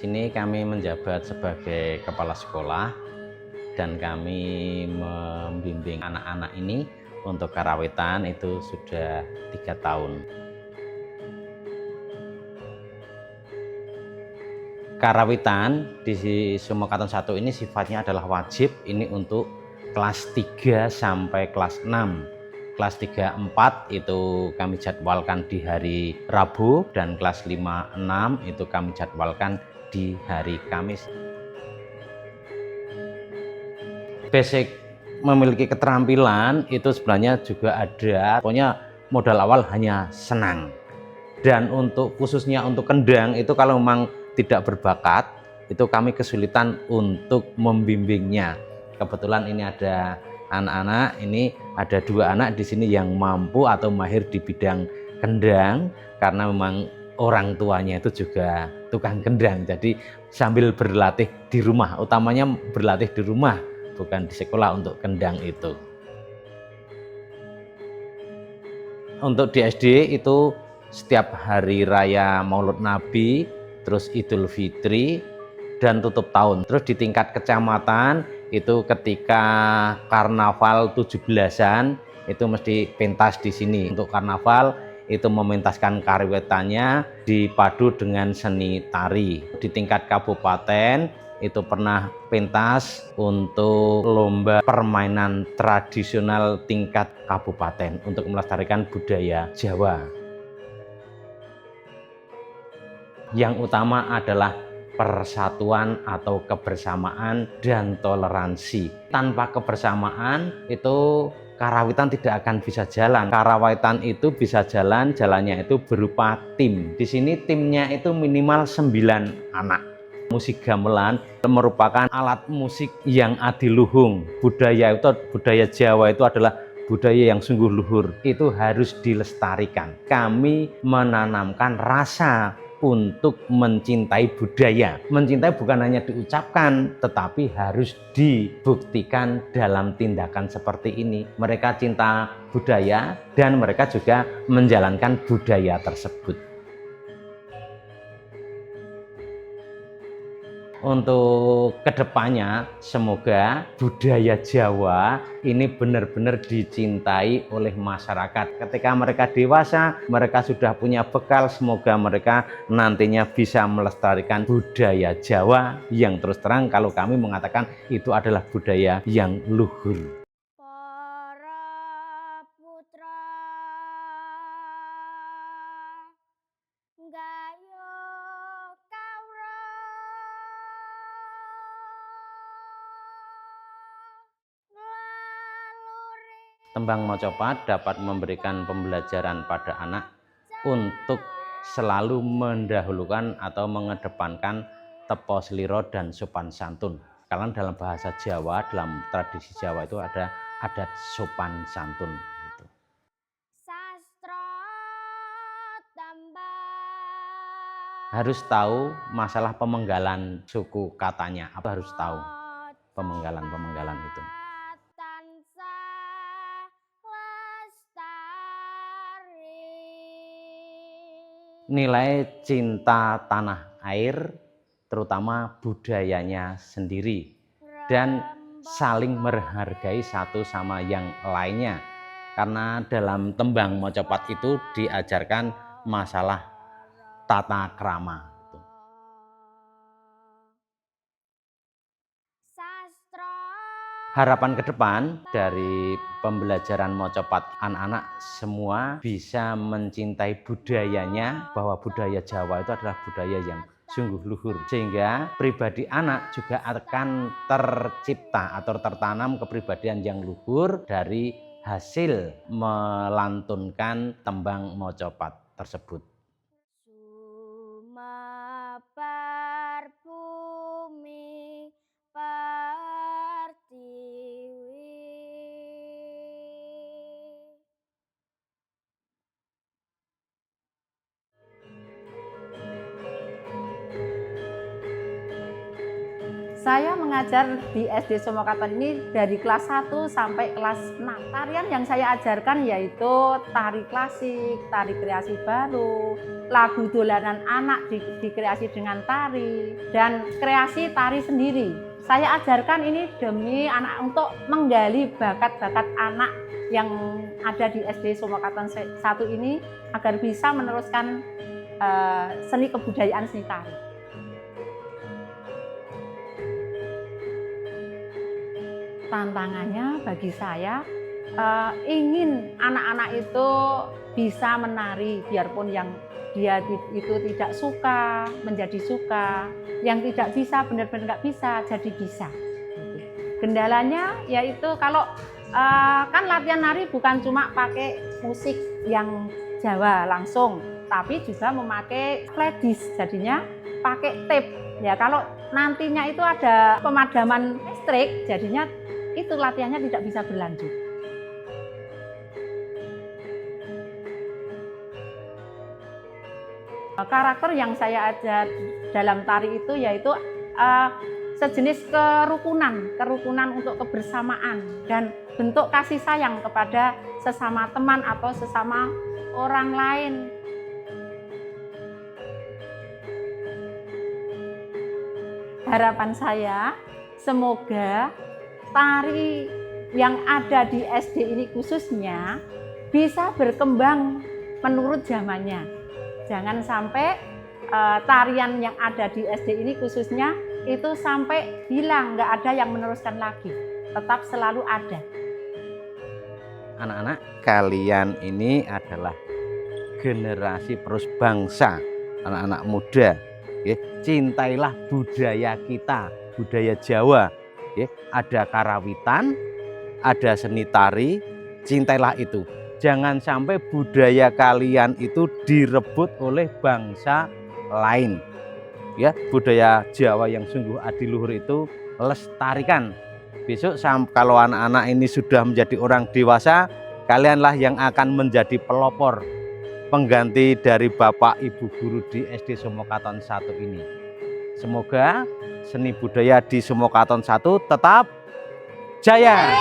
sini kami menjabat sebagai kepala sekolah dan kami membimbing anak-anak ini untuk karawitan itu sudah 3 tahun. Karawitan di Sumekaton 1 ini sifatnya adalah wajib ini untuk kelas 3 sampai kelas 6. Kelas 3, 4 itu kami jadwalkan di hari Rabu dan kelas 5, 6 itu kami jadwalkan di hari Kamis. Basic memiliki keterampilan itu sebenarnya juga ada, pokoknya modal awal hanya senang. Dan untuk khususnya untuk kendang itu kalau memang tidak berbakat itu kami kesulitan untuk membimbingnya. Kebetulan ini ada anak-anak, ini ada 2 anak di sini yang mampu atau mahir di bidang kendang karena memang orang tuanya itu juga tukang kendang. Jadi sambil berlatih di rumah, utamanya berlatih di rumah bukan di sekolah untuk kendang itu. Untuk di SD itu setiap hari raya Maulud Nabi, terus Idul Fitri, dan tutup tahun. Terus di tingkat kecamatan itu ketika karnaval 17-an itu mesti pentas di sini. Untuk karnaval itu mementaskan karawitannya dipadu dengan seni tari. Di tingkat kabupaten itu pernah pentas untuk lomba permainan tradisional tingkat kabupaten untuk melestarikan budaya Jawa. Yang utama adalah persatuan atau kebersamaan dan toleransi. Tanpa kebersamaan itu karawitan tidak akan bisa jalan. Karawitan itu bisa jalan, jalannya itu berupa tim. Di sini timnya itu minimal 9 anak. Musik gamelan merupakan alat musik yang adiluhung. Budaya Jawa itu adalah budaya yang sungguh luhur. Itu harus dilestarikan. Kami menanamkan rasa untuk mencintai budaya. Mencintai bukan hanya diucapkan, tetapi harus dibuktikan dalam tindakan seperti ini. Mereka cinta budaya dan mereka juga menjalankan budaya tersebut. Untuk kedepannya, semoga budaya Jawa ini benar-benar dicintai oleh masyarakat. Ketika mereka dewasa, mereka sudah punya bekal, semoga mereka nantinya bisa melestarikan budaya Jawa yang terus terang kalau kami mengatakan itu adalah budaya yang luhur. Tembang Mocopat dapat memberikan pembelajaran pada anak untuk selalu mendahulukan atau mengedepankan tepo seliro dan sopan santun. Karena dalam bahasa Jawa, dalam tradisi Jawa itu ada adat sopan santun. Gitu. Harus tahu masalah pemenggalan suku katanya. Apa harus tahu pemenggalan itu. Nilai cinta tanah air, terutama budayanya sendiri, dan saling menghargai satu sama yang lainnya. Karena dalam tembang Mocopat itu diajarkan masalah tata krama. Harapan ke depan dari pembelajaran Mocopat, anak-anak semua bisa mencintai budayanya, bahwa budaya Jawa itu adalah budaya yang sungguh luhur. Sehingga pribadi anak juga akan tercipta atau tertanam kepribadian yang luhur dari hasil melantunkan tembang Mocopat tersebut. Saya mengajar di SD Somokaton ini dari kelas 1 sampai kelas 6. Tarian yang saya ajarkan yaitu tari klasik, tari kreasi baru, lagu dolanan anak dikreasi dengan tari, dan kreasi tari sendiri. Saya ajarkan ini demi anak untuk menggali bakat-bakat anak yang ada di SD Somokaton 1 ini agar bisa meneruskan seni kebudayaan seni tari. Tantangannya bagi saya ingin anak-anak itu bisa menari, biarpun yang dia itu tidak suka menjadi suka, yang tidak bisa benar-benar nggak bisa jadi bisa. Kendalanya yaitu kalau kan latihan nari bukan cuma pakai musik yang Jawa langsung, tapi juga memakai flash jadinya pakai tape. Ya kalau nantinya itu ada pemadaman listrik, jadinya itu latihannya tidak bisa berlanjut. Karakter yang saya ajar dalam tari itu yaitu sejenis kerukunan untuk kebersamaan dan bentuk kasih sayang kepada sesama teman atau sesama orang lain. Harapan saya semoga tari yang ada di SD ini khususnya bisa berkembang menurut zamannya. Jangan sampai tarian yang ada di SD ini khususnya itu sampai hilang, nggak ada yang meneruskan lagi. Tetap selalu ada. Anak-anak, kalian ini adalah generasi penerus bangsa, anak-anak muda. Cintailah budaya kita, budaya Jawa. Ada karawitan, ada seni tari, cintailah itu. Jangan sampai budaya kalian itu direbut oleh bangsa lain. Ya, budaya Jawa yang sungguh adiluhur itu lestarikan. Besok kalau anak-anak ini sudah menjadi orang dewasa, kalianlah yang akan menjadi pelopor, pengganti dari Bapak Ibu guru di SD Somokaton 1 ini. Semoga seni budaya di Somokaton 1 tetap jaya.